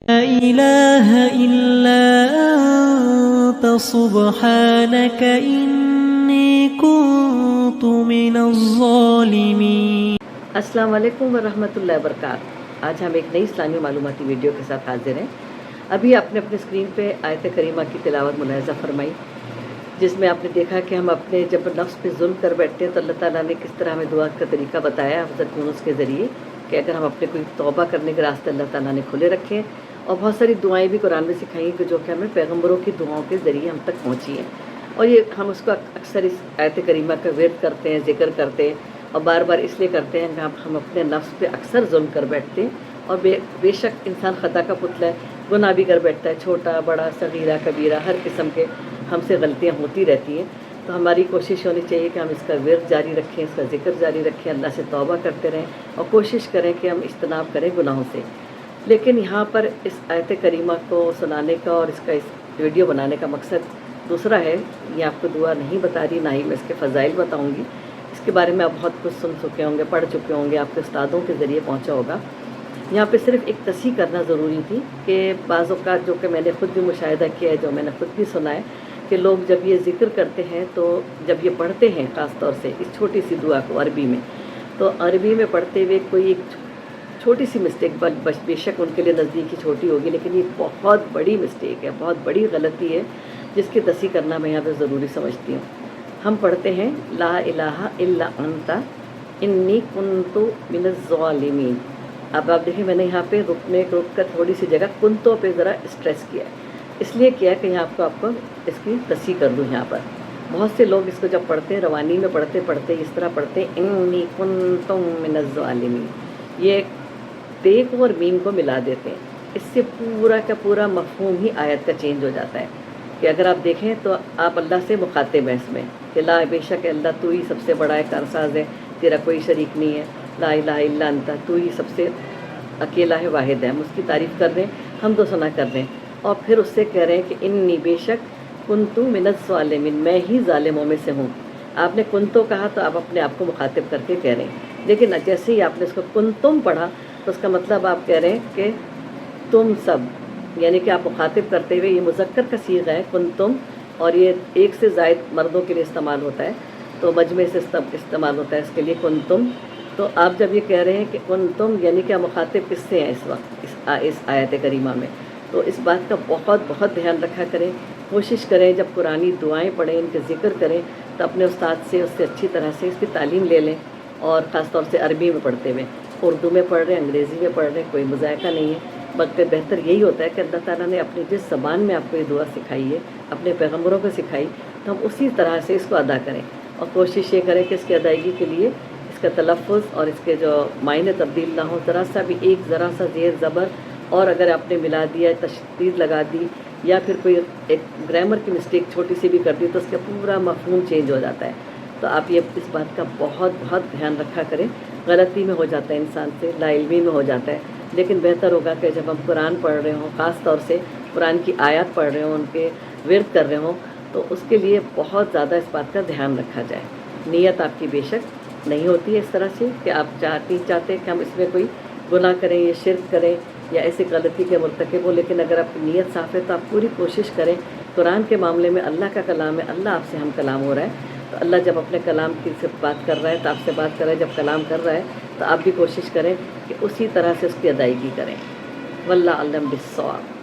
لا إله إلا أنت سبحانك إني كنت من الظالمين۔ السلام علیکم ورحمۃ اللہ وبرکاتہ۔ آج ہم ایک نئی اسلامی معلوماتی ویڈیو کے ساتھ حاضر ہیں۔ ابھی آپ نے اپنے اسکرین پہ آیت کریمہ کی تلاوت ملاحظہ فرمائی، جس میں آپ نے دیکھا کہ ہم اپنے جب نفس پہ ظلم کر بیٹھتے ہیں تو اللہ تعالیٰ نے کس طرح ہمیں دعا کا طریقہ بتایا حضرت یونس کے ذریعے، کہ اگر ہم اپنے کوئی توبہ کرنے کے راستے اللہ تعالیٰ نے کھلے رکھے ہیں، اور بہت ساری دعائیں بھی قرآن میں سکھائی ہیں کہ جو کہ ہمیں پیغمبروں کی دعاؤں کے ذریعے ہم تک پہنچی ہیں، اور یہ ہم اس کو اکثر اس آیت کریمہ کا ورد کرتے ہیں، ذکر کرتے ہیں، اور بار بار اس لیے کرتے ہیں کہ ہم اپنے نفس پہ اکثر ظلم کر بیٹھتے ہیں، اور بے شک انسان خطا کا پتلا ہے، گناہ بھی کر بیٹھتا ہے، چھوٹا بڑا صغیرہ کبیرہ ہر قسم کے ہم سے غلطیاں ہوتی رہتی ہیں۔ تو ہماری کوشش ہونی چاہیے کہ ہم اس کا ورد جاری رکھیں، اس کا ذکر جاری رکھیں، اللہ سے توبہ کرتے رہیں، اور کوشش کریں کہ ہم اجتناب کریں گناہوں سے۔ لیکن یہاں پر اس آیت کریمہ کو سنانے کا اور اس ویڈیو بنانے کا مقصد دوسرا ہے۔ یہ آپ کو دعا نہیں بتا رہی، نہ ہی میں اس کے فضائل بتاؤں گی، اس کے بارے میں آپ بہت کچھ سن چکے ہوں گے، پڑھ چکے ہوں گے، آپ کے استادوں کے ذریعے پہنچا ہوگا۔ یہاں پہ صرف ایک تصحیح کرنا ضروری تھی کہ بعض اوقات جو کہ میں نے خود بھی مشاہدہ کیا ہے، جو میں نے خود بھی سنا ہے، کہ لوگ جب یہ ذکر کرتے ہیں تو جب یہ پڑھتے ہیں خاص طور سے اس چھوٹی سی دعا کو عربی میں، تو عربی میں پڑھتے ہوئے کوئی ایک چھوٹی سی مسٹیک، بے شک ان کے لیے نزدیکی چھوٹی ہوگی، لیکن یہ بہت بڑی مسٹیک ہے، بہت بڑی غلطی ہے، جس کی تصحیح کرنا میں یہاں پہ ضروری سمجھتی ہوں۔ ہم پڑھتے ہیں لا الہ الا انت انی کنت من الظالمین۔ اب آپ دیکھیں میں نے یہاں پہ رک کر تھوڑی سی جگہ کنتوں پہ ذرا اسٹریس کیا ہے، اس لیے کیا کہ یہاں آپ کو اس کی تصحیح کر دوں۔ یہاں پر بہت سے لوگ اس کو جب پڑھتے ہیں روانی میں پڑھتے اس طرح پڑھتے ہیں انی کنت من الظالمین، یہ تے کو اور میم کو ملا دیتے ہیں۔ اس سے پورا کا پورا مفہوم ہی آیت کا چینج ہو جاتا ہے، کہ اگر آپ دیکھیں تو آپ اللہ سے مخاطب ہیں اس میں، کہ لا بے شک اللہ تو ہی سب سے بڑا ہے، کارساز ہے، تیرا کوئی شریک نہیں ہے، لا الہ الا انت تو ہی سب سے اکیلا ہے، واحد ہے، ہم اس کی تعریف کر رہے ہیں، حمد و ثنا کر رہے ہیں، اور پھر اس سے کہہ رہے ہیں کہ انی بے شک کنتو من الظالمین، میں ہی ظالموں میں سے ہوں۔ آپ نے کنتو کہا تو آپ اپنے آپ کو مخاطب کر کے کہہ رہے ہیں، لیکن جیسے ہی آپ نے اس کو کنتم پڑھا تو اس کا مطلب آپ کہہ رہے ہیں کہ تم سب، یعنی کہ آپ مخاطب کرتے ہوئے، یہ مذکر کا صیغہ ہے کنتم، اور یہ ایک سے زائد مردوں کے لیے استعمال ہوتا ہے، تو مجمع سے استعمال ہوتا ہے اس کے لیے کنتم۔ تو آپ جب یہ کہہ رہے ہیں کہ کنتم، یعنی کہ آپ مخاطب کس سے ہیں اس وقت اس آیت کریمہ میں، تو اس بات کا بہت بہت دھیان رکھا کریں۔ کوشش کریں جب قرآنی دعائیں پڑھیں، ان کے ذکر کریں، تو اپنے استاد سے اس سے اچھی طرح سے اس کی تعلیم لے لیں، اور خاص طور سے عربی میں پڑھتے ہوئے، اردو میں پڑھ رہے ہیں، انگریزی میں پڑھ رہے ہیں، کوئی مذائقہ نہیں ہے، بلکہ بہتر یہی ہوتا ہے کہ اللہ تعالیٰ نے اپنی جس زبان میں آپ کو یہ دعا سکھائی ہے، اپنے پیغمبروں کو سکھائی، تو ہم اسی طرح سے اس کو ادا کریں، اور کوشش یہ کریں کہ اس کی ادائیگی کے لیے اس کا تلفظ اور اس کے جو معنی تبدیل نہ ہو، ذرا سا بھی ذرا سا زیر زبر، اور اگر آپ نے ملا دیا، تشدید لگا دی، یا پھر کوئی ایک گرامر کی مسٹیک چھوٹی سی بھی کر دی، تو اس کا پورا مفہوم چینج ہو جاتا ہے۔ تو آپ یہ اس بات کا بہت بہت دھیان رکھا کریں۔ غلطی میں ہو جاتا ہے انسان سے، لا علمی میں ہو جاتا ہے، لیکن بہتر ہوگا کہ جب ہم قرآن پڑھ رہے ہوں، خاص طور سے قرآن کی آیات پڑھ رہے ہوں، ان کے ورد کر رہے ہوں، تو اس کے لیے بہت زیادہ اس بات کا دھیان رکھا جائے۔ نیت آپ کی بے شک نہیں ہوتی ہے اس طرح سے کہ آپ چاہتے کہ ہم اس میں کوئی گناہ کریں یا شرک کریں یا ایسی غلطی کے مرتکب ہو، لیکن اگر آپ کی نیت صاف ہے تو آپ پوری کوشش کریں۔ قرآن کے معاملے میں اللہ کا کلام ہے، اللہ آپ سے ہم کلام ہو رہا ہے، تو اللہ جب اپنے کلام کی سے بات کر رہا ہے تو آپ سے بات کر رہا ہے، جب کلام کر رہا ہے تو آپ بھی کوشش کریں کہ اسی طرح سے اس کی ادائیگی کریں۔ واللہ اعلم بالصواب۔